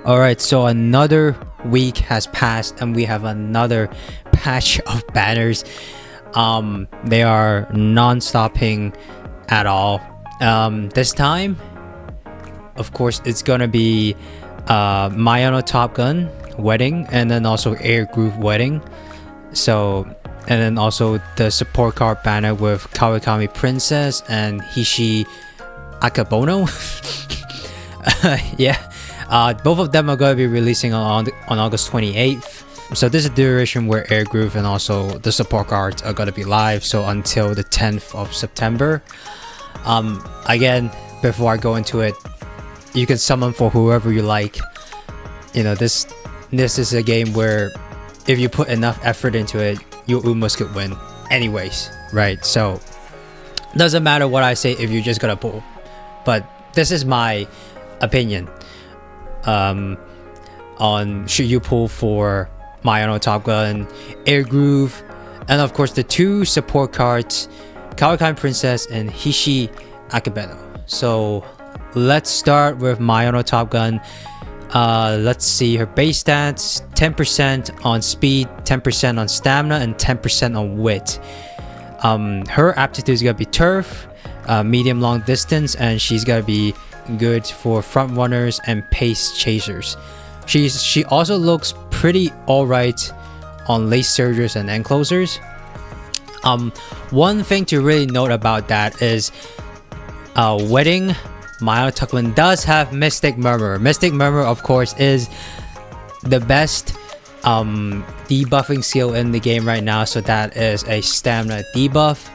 Alright, so another week has passed and we have another patch of banners. They are non-stopping at all. This time, of course, it's gonna be Mayano Top Gun Wedding, and then also Air Groove Wedding. So, and then also the support card banner with Kawakami Princess and Hishi Akabono. Yeah. Both of them are going to be releasing on August 28th. So this is the duration where Air Groove and also the support cards are going to be live. So until the 10th of September. Again, before I go into it, you can summon for whoever you like. You know, this is a game where if you put enough effort into it, your Umas could win anyways, right? So doesn't matter what I say if you're just gonna pull. But this is my opinion on should you pull for Mayano Top Gun, Air Groove, and of course the two support cards, Kawakami Princess and Hishi Akabeno. So let's start with Mayano Top Gun. Let's see her base stats: 10% on speed, 10% on stamina, and 10% on wit. Her aptitude is gonna be turf, medium long distance, and she's gonna be good for front runners and pace chasers. She also looks pretty alright on lace surgers and end closers. One thing to really note about that is Wedding Mayano Top Gun does have Mystic Murmur. Mystic Murmur, of course, is the best debuffing skill in the game right now. So that is a stamina debuff.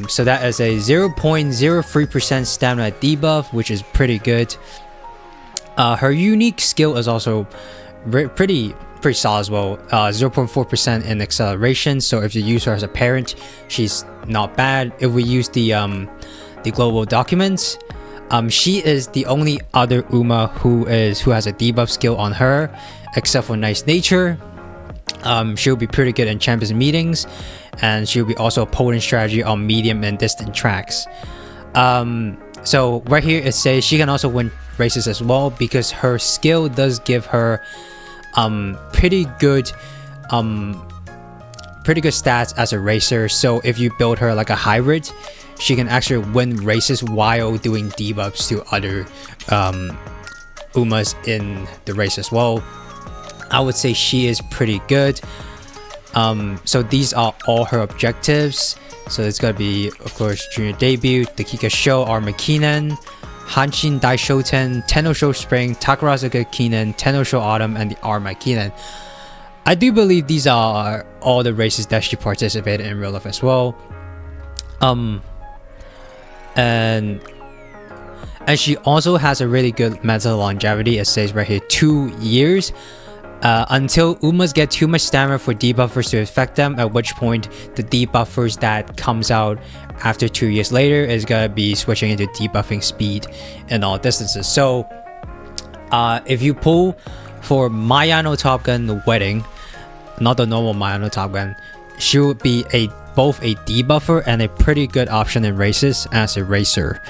So that is a 0.03% stamina debuff, which is pretty good. Her unique skill is also pretty solid as well. 0.4% in acceleration. So if you use her as a parent, she's not bad. If we use the global documents, she is the only other Uma who has a debuff skill on her, except for Nice Nature. She'll be pretty good in champions meetings, and she'll be also a potent strategy on medium and distant tracks. So right here it says she can also win races as well, because her skill does give her pretty good stats as a racer. So if you build her like a hybrid, she can actually win races while doing debuffs to other Umas in the race as well. I would say she is pretty good. So these are all her objectives. So it's gonna be, of course, Junior Debut, the Kika Show, Armakinen, Hanshin Daishoten, Tenno Show Spring, Takarazuka Kinen, Tenno Show Autumn, and the Armakinen. I do believe these are all the races that she participated in real life as well. And she also has a really good mental longevity. It says right here 2 years. Until Umas get too much stamina for debuffers to affect them, at which point the debuffers that comes out after 2 years later is gonna be switching into debuffing speed in all distances. So if you pull for Mayano Top Gun the Wedding, not the normal Mayano Top Gun, she would be both a debuffer and a pretty good option in races as a racer.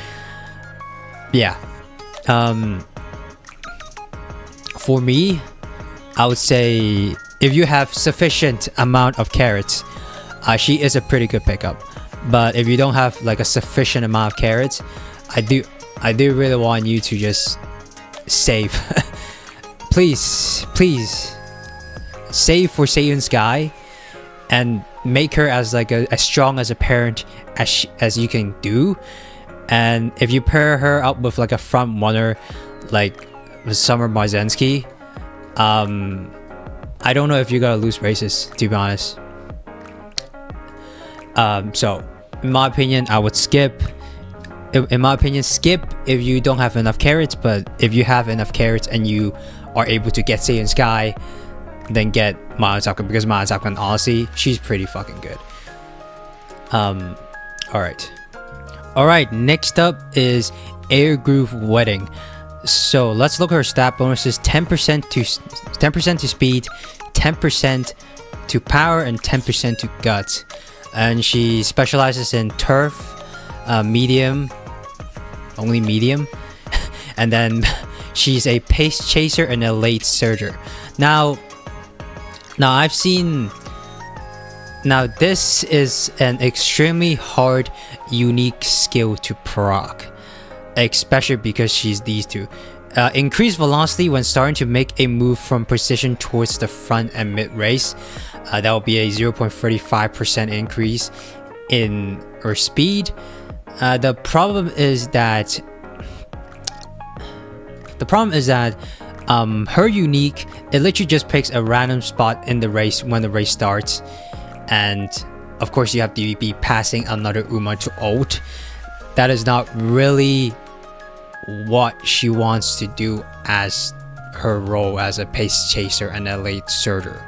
Yeah. For me, I would say if you have sufficient amount of carrots, she is a pretty good pickup. But if you don't have like a sufficient amount of carrots, I do really want you to just save. please save for Seiyun Sky and make her as like as strong as a parent as you can do. And if you pair her up with like a front runner like Summer Marzensky, I don't know if you're gonna lose races, to be honest. So in my opinion, I would skip. In my opinion, skip if you don't have enough carrots. But if you have enough carrots and you are able to get Seiyun Sky, then get Mayano Top Gun, because Mayano Top Gun, honestly, she's pretty fucking good. Alright, next up is Air Groove Wedding. So let's look at her stat bonuses: 10% to speed, 10% to power, and 10% to guts. And she specializes in turf, medium, only medium, and then She's a pace chaser and a late surger. Now I've seen. Now this is an extremely hard, unique skill to proc, especially because she's these two. Increased velocity when starting to make a move from position towards the front and mid race. That will be a 0.35% increase in her speed. The problem is that her unique, it literally just picks a random spot in the race when the race starts, and of course you have to be passing another Uma to ult. That is not really what she wants to do as her role as a pace chaser and a late surger.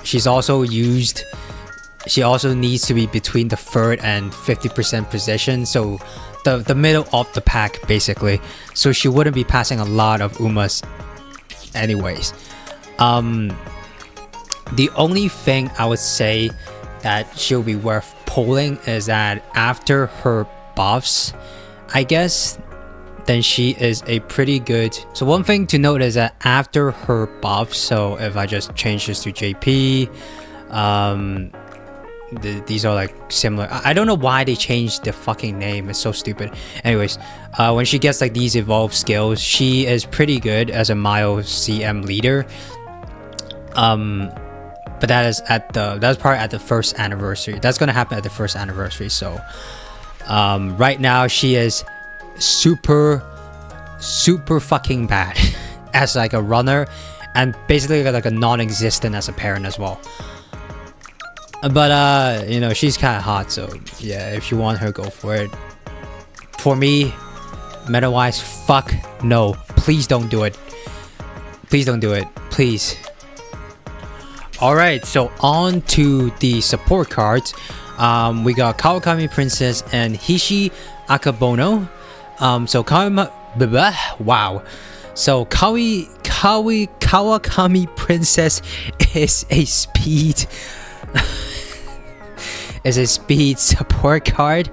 She also needs to be between the 3rd and 50% position, so the middle of the pack basically, so she wouldn't be passing a lot of Umas anyways. The only thing I would say that she'll be worth pulling is that after her buffs, I guess, then she is a pretty good. So one thing to note is that after her buffs, so if I just change this to JP, these are like similar. I don't know why they changed the fucking name, it's so stupid. Anyways, when she gets like these evolved skills, she is pretty good as a Mile CM leader. But that's probably at the 1st anniversary. That's gonna happen at the 1st anniversary. So right now she is super fucking bad as like a runner, and basically like a non-existent as a parent as well. But you know, she's kind of hot, so yeah, if you want her, go for it. For me, meta wise, fuck no, please don't do it. Please don't do it, please. Alright, so on to the support cards. We got Kawakami Princess and Hishi Akabono. So Kawakami Princess is a speed support card.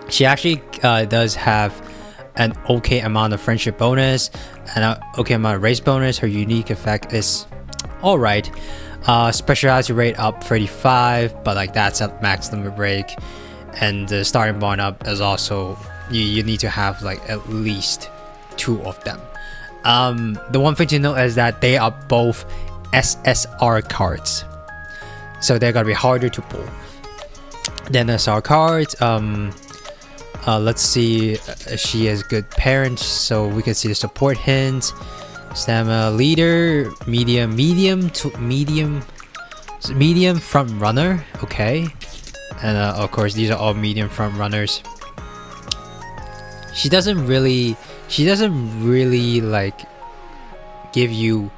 She actually does have an okay amount of friendship bonus and an okay amount of race bonus. Her unique effect is alright. Speciality rate up 35, but like that's at max limit break, and the starting bond up is also, you need to have like at least 2 of them. The one thing to note is that they are both SSR cards, so they're gonna be harder to pull than SR cards. Let's see, she is good parent, so we can see the support hints. Stamina leader, medium front runner, okay, and of course these are all medium front runners. She doesn't really like give you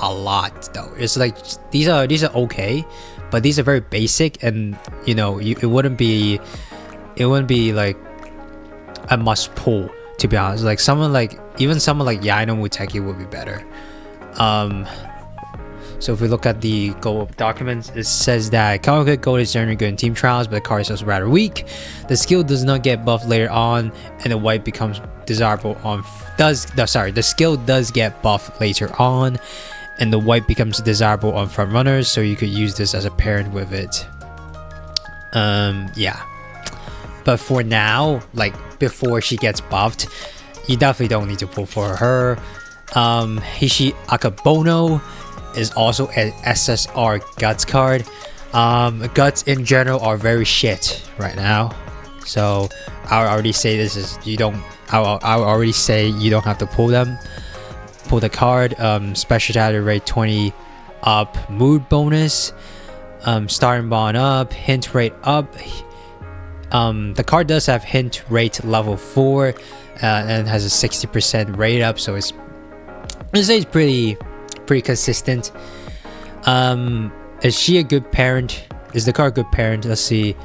a lot though. It's like these are okay, but these are very basic, and you know, it wouldn't be like a must pull, to be honest. Like even someone like Mayano Muteki would be better. So if we look at the goal documents, it says that Kawaka Gold is generally good in team trials, but the card is also rather weak. The skill does not get buffed later on, and the white becomes desirable on the skill does get buffed later on, and the white becomes desirable on front runners, so you could use this as a parent with it. Yeah, but for now, like before she gets buffed, you definitely don't need to pull for her. Hishi Akabono is also an SSR guts card. Guts in general are very shit right now, so I would already say I would already say you don't have to pull them. Pull the card. Specialty rate 20 up, mood bonus, starting bond up, hint rate up. The card does have hint rate level 4, and has a 60% rate up, so it's pretty consistent. Is she a good parent? Is the card a good parent? Let's see.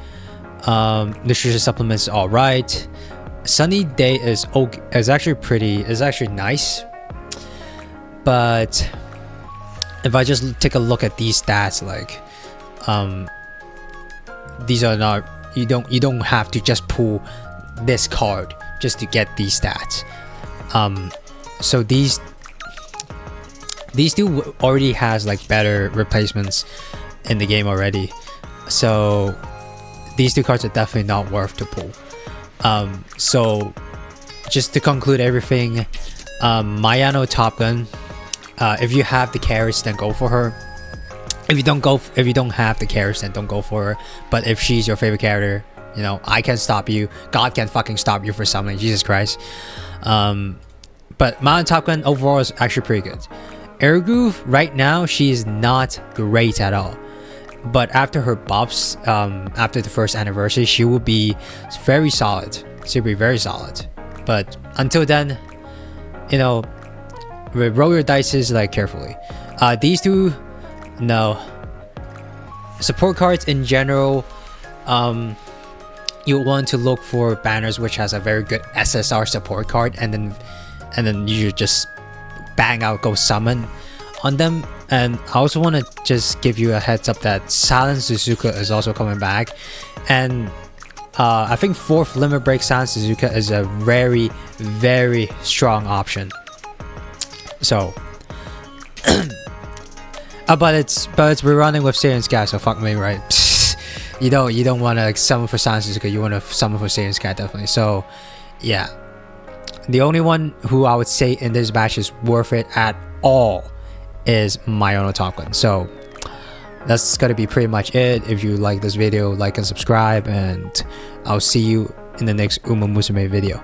Nutrition supplements all right. Sunny Day is actually nice, but if I just take a look at these stats, like these are not, you don't have to just pull this card just to get these stats. So these two already has like better replacements in the game already, so these two cards are definitely not worth to pull. So just to conclude everything, Mayano Top Gun, if you have the carrots, then go for her. If you don't have the carrots, then don't go for her. But if she's your favorite character, you know, I can stop you, God can fucking stop you for summoning, Jesus Christ. But Mayano Top Gun overall is actually pretty good. Airgroove, right now, she is not great at all. But after her buffs, after the first anniversary, she will be very solid. She'll be very solid. But until then, you know, roll your dice like carefully. These two, no. Support cards in general, you want to look for banners which has a very good SSR support card, and then you just bang out go summon on them. And I also want to just give you a heads up that Silent Suzuka is also coming back, and I think 4th Limit Break Silent Suzuka is a very, very strong option. So but it's we're running with Saiyan Sky, so fuck me, right? you don't want to summon for Silent Suzuka, you want to summon for Saiyan Sky, definitely. So yeah, the only one who I would say in this batch is worth it at all is Mayano Top Gun. So that's gonna be pretty much it. If you like this video, like and subscribe, and I'll see you in the next Uma Musume video.